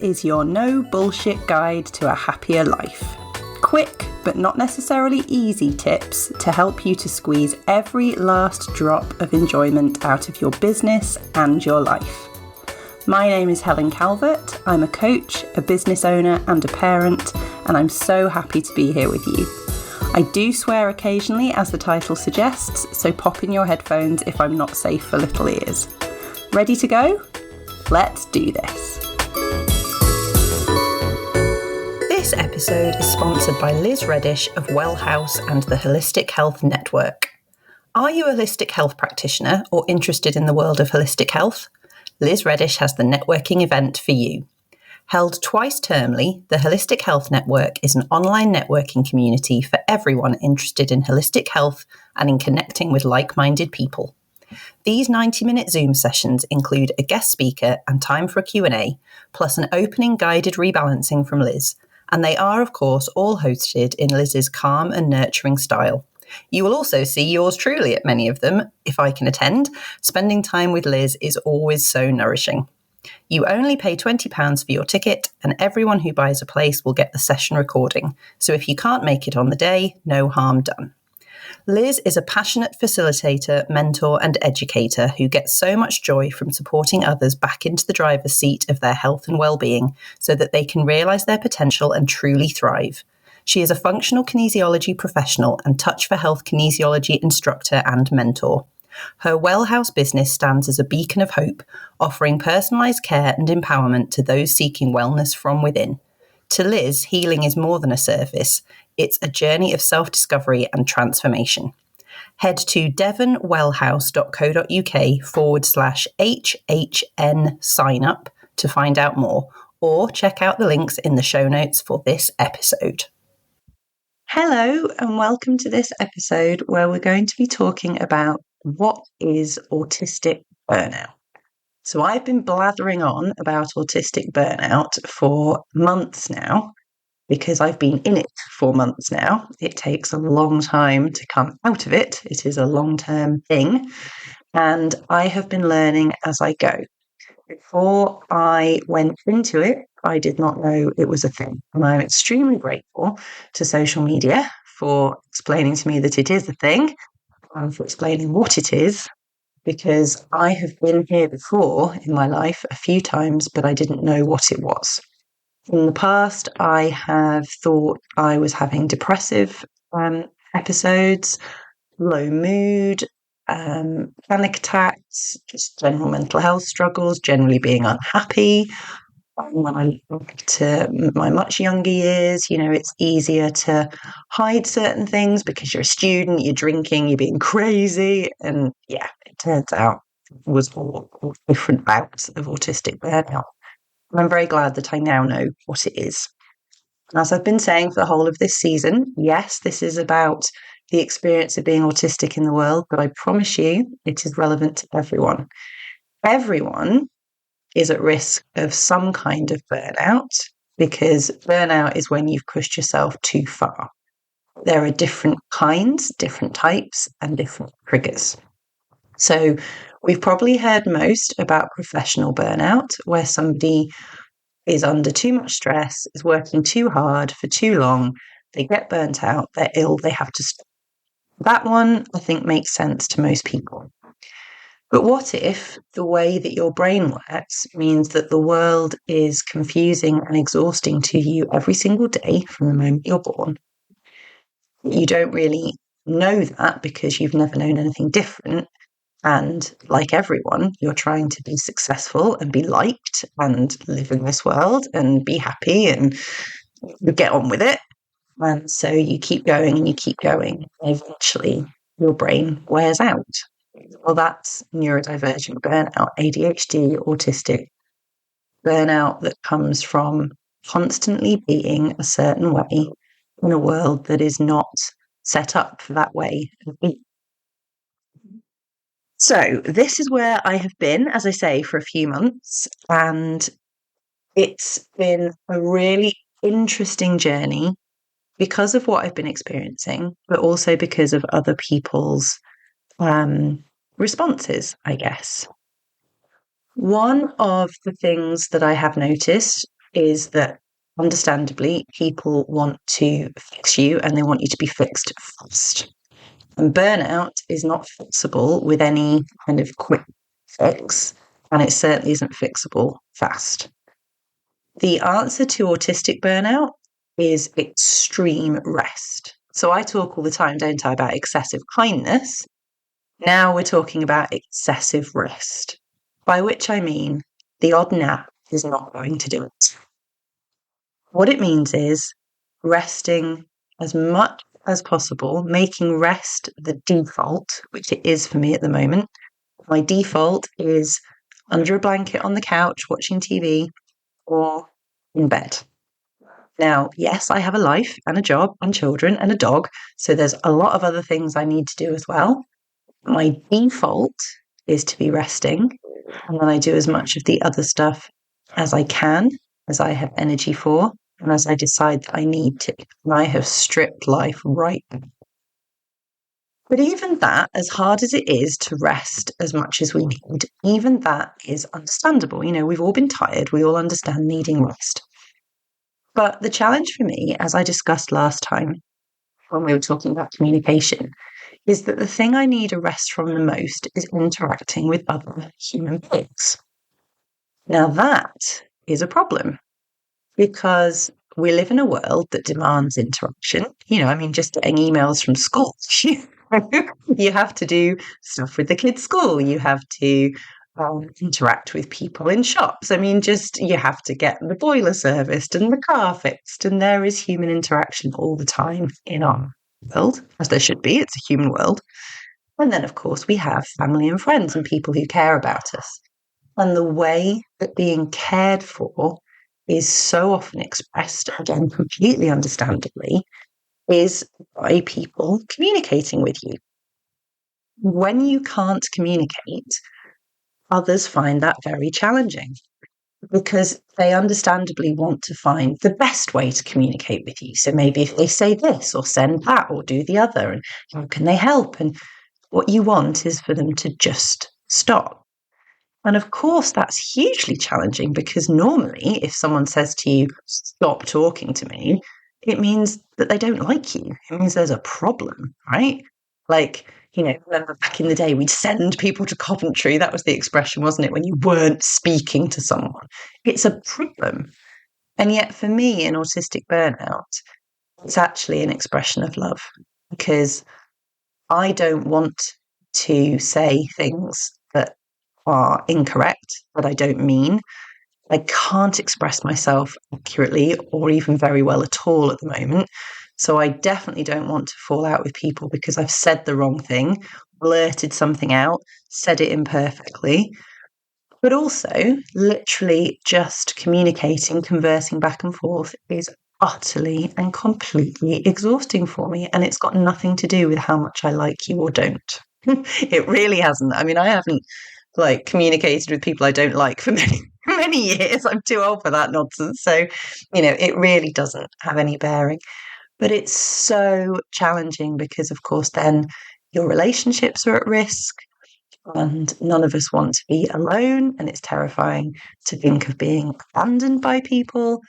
is your no bullshit guide to a happier life. Quick, but not necessarily easy tips to help you to squeeze every last drop of enjoyment out of your business and your life. My name is Helen Calvert. I'm a coach, a business owner and a parent, and I'm so happy to be here with you. I do swear occasionally, as the title suggests, so pop in your headphones if I'm not safe for little ears. Ready to go? Let's do this. This episode is sponsored by Liz Reddish of Well House and the Holistic Health Network. Are you a holistic health practitioner or interested in the world of holistic health? Liz Reddish has the networking event for you. Held twice termly, the Holistic Health Network is an online networking community for everyone interested in holistic health and in connecting with like-minded people. These 90-minute Zoom sessions include a guest speaker and time for a Q&A, plus an opening guided rebalancing from Liz, and they are, of course, all hosted in Liz's calm and nurturing style. You will also see yours truly at many of them, if I can attend. Spending time with Liz is always so nourishing. You only pay £20 for your ticket, and everyone who buys a place will get the session recording. So if you can't make it on the day, no harm done. Liz is a passionate facilitator, mentor, and educator who gets so much joy from supporting others back into the driver's seat of their health and well-being so that they can realise their potential and truly thrive. She is a functional kinesiology professional and Touch for Health kinesiology instructor and mentor. Her Well House business stands as a beacon of hope, offering personalised care and empowerment to those seeking wellness from within. To Liz, healing is more than a service. It's a journey of self-discovery and transformation. Head to devonwellhouse.co.uk/HHN sign up to find out more, or check out the links in the show notes for this episode. Hello, and welcome to this episode where we're going to be talking about what is autistic burnout. So I've been blathering on about autistic burnout for months now because I've been in it for months now. It takes a long time to come out of it. It is a long-term thing, and I have been learning as I go. Before I went into it, I did not know it was a thing. And I'm extremely grateful to social media for explaining to me that it is a thing and for explaining what it is, because I have been here before in my life a few times, but I didn't know what it was. In the past, I have thought I was having depressive episodes, low mood, panic attacks, just general mental health struggles, generally being unhappy. When I look back to my much younger years, it's easier to hide certain things because you're a student, you're drinking, you're being crazy. And yeah, it turns out it was all different bouts of autistic burnout. And I'm very glad that I now know what it is. As I've been saying for the whole of this season, yes, this is about the experience of being autistic in the world, but I promise you it is relevant to everyone. Everyone is at risk of some kind of burnout, because burnout is when you've pushed yourself too far. There are different kinds, different types, and different triggers. So we've probably heard most about professional burnout, where somebody is under too much stress, is working too hard for too long, they get burnt out, they're ill, they have to stop. That one, I think, makes sense to most people. But what if the way that your brain works means that the world is confusing and exhausting to you every single day from the moment you're born? You don't really know that because you've never known anything different. And like everyone, you're trying to be successful and be liked and live in this world and be happy and you get on with it. And so you keep going and you keep going. Eventually, your brain wears out. Well, that's neurodivergent burnout, ADHD, autistic burnout that comes from constantly being a certain way in a world that is not set up for that way of being. So this is where I have been, as I say, for a few months, and it's been a really interesting journey because of what I've been experiencing, but also because of other people's responses, I guess. One of the things that I have noticed is that, understandably, people want to fix you and they want you to be fixed fast. And burnout is not fixable with any kind of quick fix, and it certainly isn't fixable fast. The answer to autistic burnout is extreme rest. So I talk all the time, don't I, about excessive kindness. Now we're talking about excessive rest, by which I mean the odd nap is not going to do it. What it means is resting as much as possible, making rest the default, which it is for me at the moment. My default is under a blanket on the couch watching TV or in bed. Now, yes, I have a life and a job and children and a dog, so there's a lot of other things I need to do as well. My default is to be resting, and then I do as much of the other stuff as I can, as I have energy for, and as I decide that I need to. And I have stripped life right now. But even that, as hard as it is to rest as much as we need, even that is understandable. You know, we've all been tired. We all understand needing rest. But the challenge for me, as I discussed last time when we were talking about communication, is that the thing I need a rest from the most is interacting with other human beings. Now, that is a problem because we live in a world that demands interaction. You know, I mean, just getting emails from school. You have to do stuff with the kids' school. You have to interact with people in shops. I mean, just you have to get the boiler serviced and the car fixed. And there is human interaction all the time in our world, as there should be. It's a human world. And then, of course, we have family and friends and people who care about us. And the way that being cared for is so often expressed, again, completely understandably, is by people communicating with you. When you can't communicate, others find that very challenging because they understandably want to find the best way to communicate with you. So maybe if they say this or send that or do the other, and how can they help? And what you want is for them to just stop. And of course, that's hugely challenging because normally if someone says to you, stop talking to me, it means that they don't like you. It means there's a problem, right? Like, you know, remember back in the day, we'd send people to Coventry. That was the expression, wasn't it? When you weren't speaking to someone. It's a problem. And yet for me in autistic burnout, it's actually an expression of love because I don't want to say things that are incorrect, that I don't mean. I can't express myself accurately or even very well at all at the moment. So I definitely don't want to fall out with people because I've said the wrong thing, blurted something out, said it imperfectly. But also, literally just communicating, conversing back and forth is utterly and completely exhausting for me. And it's got nothing to do with how much I like you or don't. It really hasn't. I mean, I haven't communicated with people I don't like for many years. I'm too old for that nonsense. So, you know, it really doesn't have any bearing. But it's so challenging because, of course, then your relationships are at risk and none of us want to be alone. And it's terrifying to think of being abandoned by people.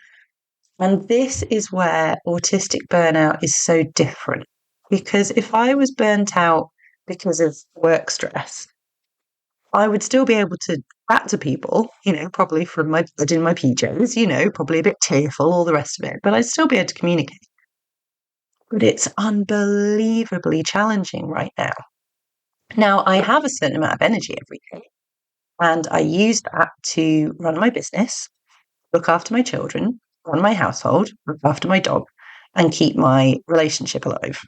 And this is where autistic burnout is so different. Because if I was burnt out because of work stress, I would still be able to chat to people, you know, probably from my bed in my PJs, you know, probably a bit tearful, all the rest of it, but I'd still be able to communicate. But it's unbelievably challenging right now. Now, I have a certain amount of energy every day, and I use that to run my business, look after my children, run my household, look after my dog, and keep my relationship alive.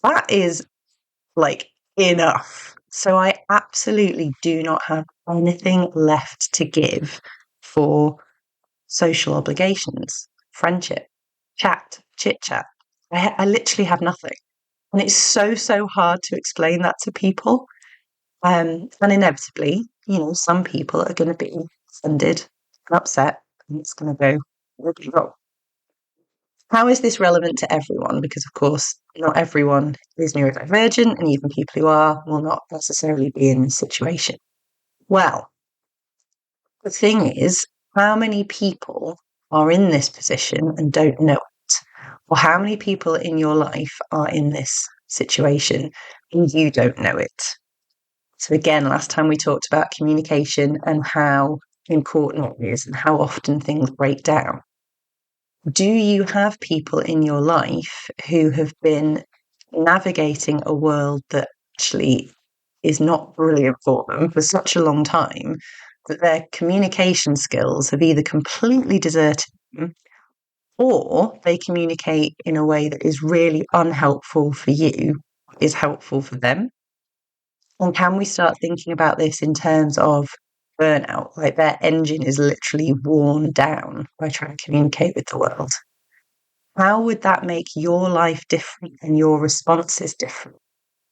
That is enough. So I absolutely do not have anything left to give for social obligations, friendship, chat, chit chat. I literally have nothing. And it's so hard to explain that to people. And inevitably, you know, some people are going to be offended and upset, and it's going to go really wrong. How is this relevant to everyone? Because, of course, not everyone is neurodivergent, and even people who are will not necessarily be in this situation. Well, the thing is, how many people are in this position and don't know it? Or how many people in your life are in this situation and you don't know it? So again, last time we talked about communication and how important it is and how often things break down. Do you have people in your life who have been navigating a world that actually is not brilliant for them for such a long time that their communication skills have either completely deserted them or they communicate in a way that is really unhelpful for you, is helpful for them? And can we start thinking about this in terms of burnout? Like their engine is literally worn down by trying to communicate with the world. How would that make your life different and your responses different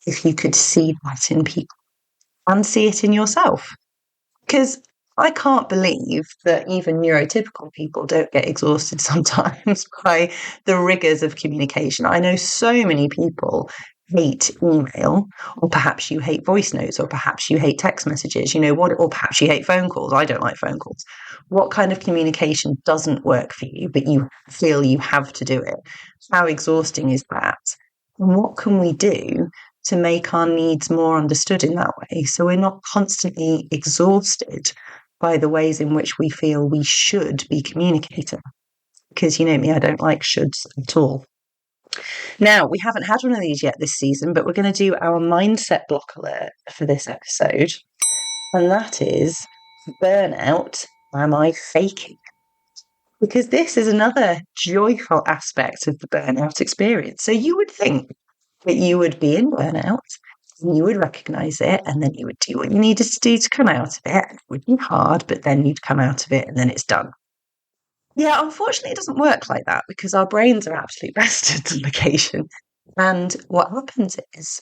if you could see that in people and see it in yourself? Because I can't believe that even neurotypical people don't get exhausted sometimes by the rigors of communication. I know so many people hate email, or perhaps you hate voice notes, or perhaps you hate text messages, or perhaps you hate phone calls. I don't like phone calls. What kind of communication doesn't work for you, but you feel you have to do it? How exhausting is that? And what can we do to make our needs more understood in that way, so we're not constantly exhausted by the ways in which we feel we should be communicating? Because you know me, I don't like shoulds at all. Now, we haven't had one of these yet this season, but we're going to do our mindset block alert for this episode. And that is, burnout, am I faking? Because this is another joyful aspect of the burnout experience. So you would think that you would be in burnout, and you would recognize it, and then you would do what you needed to do to come out of it. It would be hard, but then you'd come out of it, and then it's done. Yeah, unfortunately, it doesn't work like that because our brains are absolutely bested on occasion. And what happens is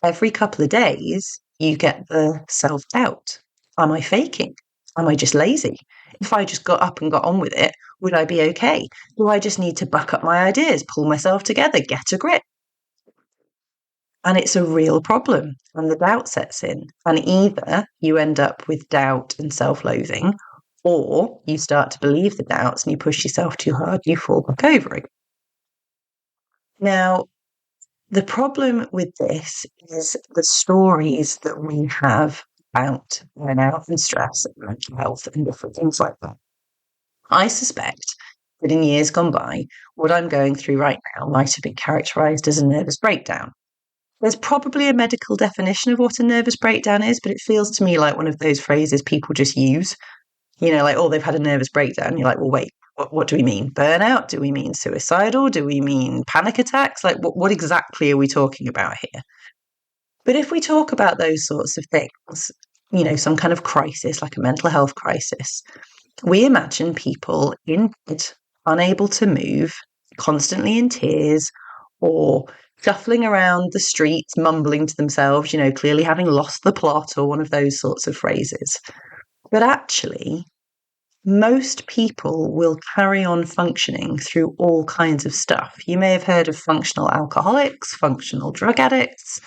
every couple of days, you get the self-doubt. Am I faking? Am I just lazy? If I just got up and got on with it, would I be okay? Do I just need to buck up my ideas, pull myself together, get a grip? And it's a real problem. And the doubt sets in. And either you end up with doubt and self-loathing, or you start to believe the doubts and you push yourself too hard, you fall back over it. Now, the problem with this is the stories that we have about burnout and stress and mental health and different things like that. I suspect that in years gone by, what I'm going through right now might have been characterized as a nervous breakdown. There's probably a medical definition of what a nervous breakdown is, but it feels to me like one of those phrases people just use. Like, oh, they've had a nervous breakdown. You're like, well, wait, what do we mean? Burnout? Do we mean suicidal? Do we mean panic attacks? Like, what exactly are we talking about here? But if we talk about those sorts of things, some kind of crisis, like a mental health crisis, we imagine people in bed, unable to move, constantly in tears, or shuffling around the streets, mumbling to themselves, clearly having lost the plot, or one of those sorts of phrases. But actually, most people will carry on functioning through all kinds of stuff. You may have heard of functional alcoholics, functional drug addicts.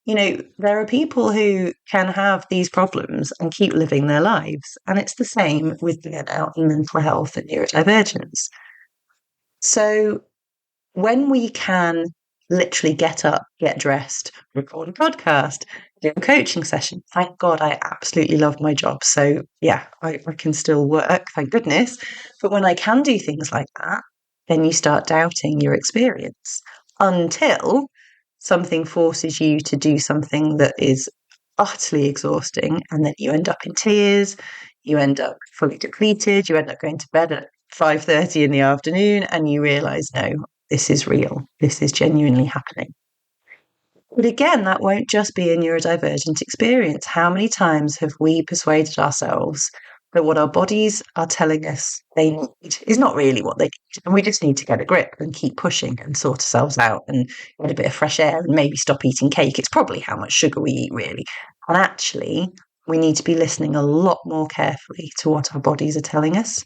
There are people who can have these problems and keep living their lives. And it's the same with burnout and mental health and neurodivergence. So when we can literally get up, get dressed, record a podcast, do a coaching session. Thank God I absolutely love my job. So yeah, I can still work, thank goodness. But when I can do things like that, then you start doubting your experience until something forces you to do something that is utterly exhausting. And then you end up in tears, you end up fully depleted, you end up going to bed at 5:30 in the afternoon, and you realize, no, this is real. This is genuinely happening. But again, that won't just be a neurodivergent experience. How many times have we persuaded ourselves that what our bodies are telling us they need is not really what they need, and we just need to get a grip and keep pushing and sort ourselves out and get a bit of fresh air and maybe stop eating cake. It's probably how much sugar we eat, really. And actually, we need to be listening a lot more carefully to what our bodies are telling us.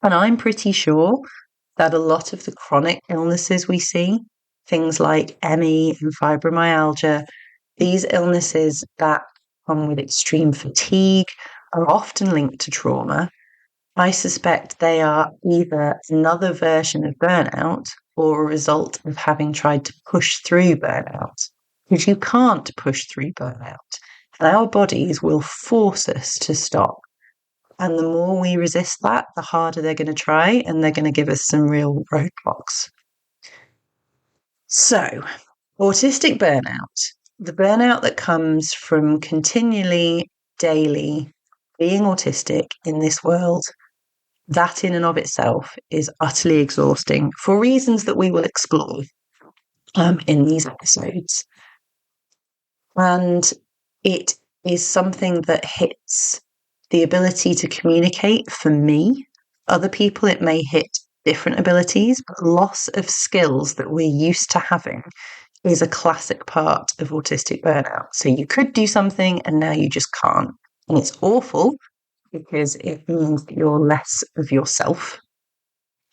And I'm pretty sure that a lot of the chronic illnesses we see, things like ME and fibromyalgia, these illnesses that come with extreme fatigue are often linked to trauma. I suspect they are either another version of burnout or a result of having tried to push through burnout. Because you can't push through burnout. And our bodies will force us to stop. And the more we resist that, the harder they're going to try, and they're going to give us some real roadblocks. So, autistic burnout, the burnout that comes from continually, daily being autistic in this world, that in and of itself is utterly exhausting for reasons that we will explore in these episodes. And it is something that hits the ability to communicate for me. Other people, it may hit different abilities, but loss of skills that we're used to having is a classic part of autistic burnout. So you could do something and now you just can't. And it's awful because it means that you're less of yourself.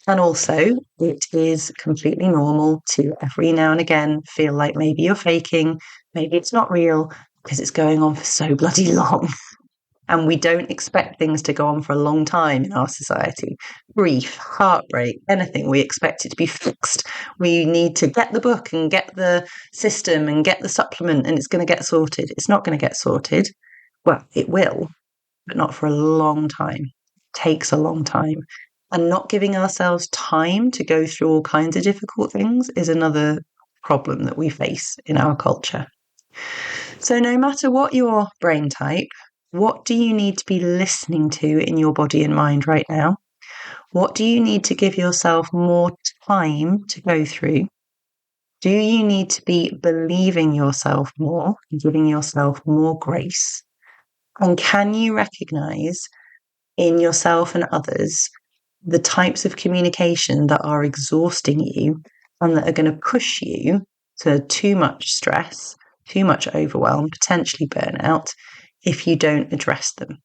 And also, it is completely normal to every now and again feel like maybe you're faking, maybe it's not real, because it's going on for so bloody long. And we don't expect things to go on for a long time in our society. Grief, heartbreak, anything, we expect it to be fixed. We need to get the book and get the system and get the supplement and it's going to get sorted. It's not going to get sorted. Well, it will, but not for a long time. It takes a long time. And not giving ourselves time to go through all kinds of difficult things is another problem that we face in our culture. So no matter what your brain type, what do you need to be listening to in your body and mind right now? What do you need to give yourself more time to go through? Do you need to be believing yourself more and giving yourself more grace? And can you recognize in yourself and others the types of communication that are exhausting you and that are going to push you to too much stress, too much overwhelm, potentially burnout, if you don't address them?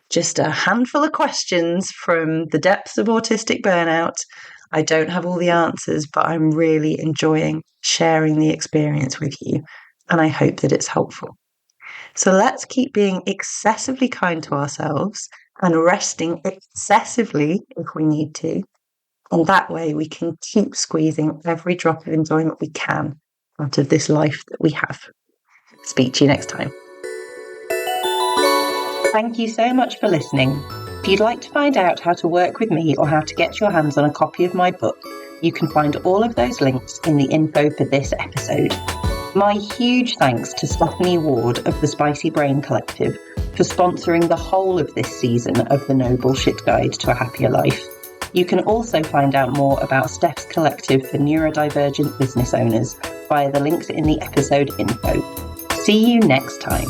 Just a handful of questions from the depths of autistic burnout. I don't have all the answers, but I'm really enjoying sharing the experience with you, and I hope that it's helpful. So let's keep being excessively kind to ourselves and resting excessively if we need to. And that way we can keep squeezing every drop of enjoyment we can out of this life that we have. Speak to you next time. Thank you so much for listening. If you'd like to find out how to work with me or how to get your hands on a copy of my book, you can find all of those links in the info for this episode. My huge thanks to Stephanie Ward of the Spicy Brain Collective for sponsoring the whole of this season of the No Bullshit Guide to a Happier Life. You can also find out more about Steph's collective for neurodivergent business owners via the links in the episode info. See you next time.